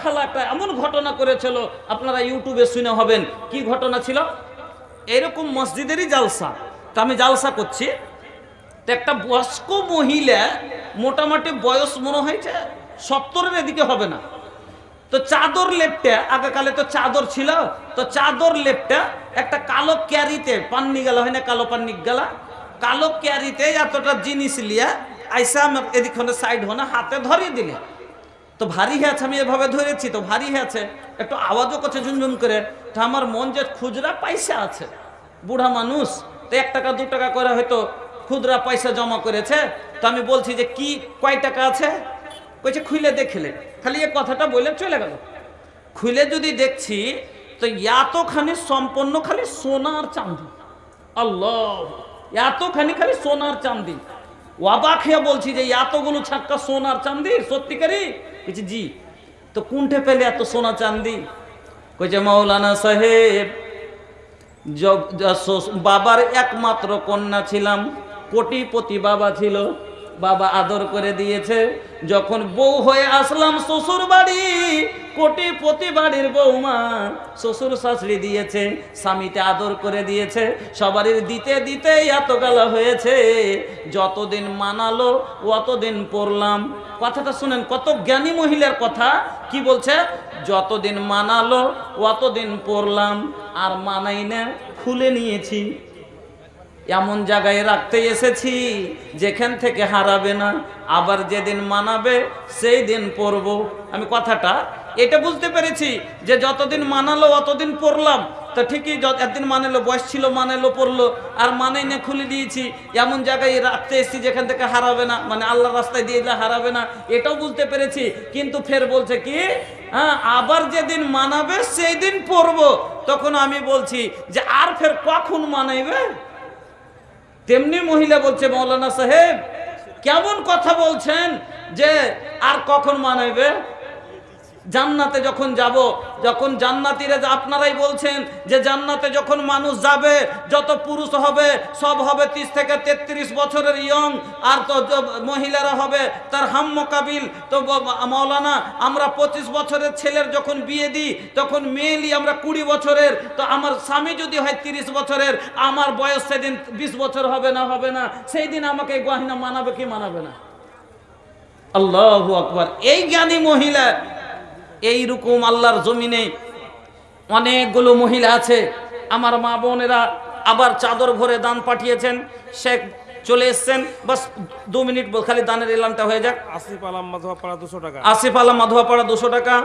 খালা একটা এমন ঘটনা করেছিল, আপনারা ইউটিউবে শুনে হবেন। কি ঘটনা ছিল? এরকম মসজিদেরই জালসা, তা আমি জালসা করছি, তো একটা বয়স্ক মহিলা, মোটামুটি বয়স মনে হয়েছে 70-এর এদিকে হবে না, তো চাদর লেপটা, আগেকালে তো চাদর ছিল, তো চাদর লেপটা একটা কালো ক্যারিতে, পান্নি গেলা হয় না, কালো পান্নি গেলা, কালো ক্যারিতে এতটা জিনিস লিয়া আইসা এদিক সাইড হনে হাতে ধরিয়ে দিলে। তো ভারী হয়েছে, আমি এভাবে ধরেছি তো ভারী হয়েছে, একটু আওয়াজও করছে ঝুমঝুম করে। তো আমার মন যে খুচরা পয়সা আছে, বুড়া মানুষ, তো 1 টাকা 2 টাকা করে হয়তো খুচরা পয়সা জমা করেছে। তো আমি বলছি যে কি কয় টাকা আছে? কইছে খুলে দেখলে, খালি এ কথাটা বলে চলে গেল। খুলে যদি দেখছি তো এতখানি সম্পন্ন খালি সোনার চাঁদি, আল্লাহ, এতখানি খালি সোনার চাঁদি। অবাক হয়ে বলছি যে এতগুলো ছাক্কা সোনার চাঁদি সত্যিকারই? বলছি জি। তো কোনঠে পেলে এত সোনা চাঁদি? কইছে মাওলানা সাহেব, বাবার একমাত্র কন্যা ছিলাম, কোটিপতি বাবা ছিল, বাবা আদর করে দিয়েছে। যখন বউ হয়ে আসলাম শ্বশুর বাড়ি, কোটিপতি বাড়ির বউমা, শ্বশুর শাশুড়ি দিয়েছে, স্বামীতে আদর করে দিয়েছে, সবারই দিতে দিতে এত গালা হয়েছে। যতদিন মানালো অতদিন পড়লাম। কথাটা শুনেন, কত জ্ঞানী মহিলার কথা। কি বলছে? যতদিন মানালো অতদিন পড়লাম, আর মানাই না, খুলে নিয়েছি। এমন জায়গায় রাখতে এসেছি যেখান থেকে হারাবে না, আবার যেদিন মানাবে সেই দিন পড়বো। আমি কথাটা এটা বুঝতে পেরেছি যে যতদিন মানালো অতদিন পড়লাম। তো ঠিকই, একদিন মানালো, বয়স ছিল মানালো, পড়লো, আর মানাই না, খুলে দিয়েছি। এমন জায়গায় রাখতে এসেছি যেখান থেকে হারাবে না, মানে আল্লাহর রাস্তায় দিয়ে দিলে হারাবে না, এটাও বুঝতে পেরেছি। কিন্তু ফের বলছে কি, হ্যাঁ, আবার যেদিন মানাবে সেই দিন পড়বো। তখন আমি বলছি যে আর ফের কখন মানাইবে? তেমনি মহিলা বলছে, মাওলানা সাহেব কেমন কথা বলছেন যে আর কখন মানাইবে? জান্নাতে যখন যাব, যখন জান্নাতীরা, আপনারাই বলছেন যে জান্নাতে যখন মানুষ যাবে, যত পুরুষ হবে সব হবে 30 থেকে 33 বছরের ইয়ং, আর তো মহিলারা হবে তার হাম মোকাবিল। তো মাওলানা, আমরা 25 বছরের ছেলের যখন বিয়ে দিই তখন মেয়েলি আমরা 20 বছরের, তো আমার স্বামী যদি হয় 30 বছরের, আমার বয়স সেদিন 20 বছর হবে না, হবে না, সেই দিন আমাকে গহনা মানাবে কি মানাবে না? আল্লাহু আকবার। এই জ্ঞানী মহিলা, এইরকম আল্লাহর জমিনে অনেকগুলো মহিলা আছে। আমার মা বোনেরা আবার চাদর ভরে দান পাঠিয়েছেন, শেখ চলে এসছেন, বাস 2 মিনিট খালি দানের এলানটা হয়ে যাক। আসিফ আলম মাধোয়াপাড়া 200 টাকা। আসিফ আলম মাধোয়াপাড়া 200 টাকা।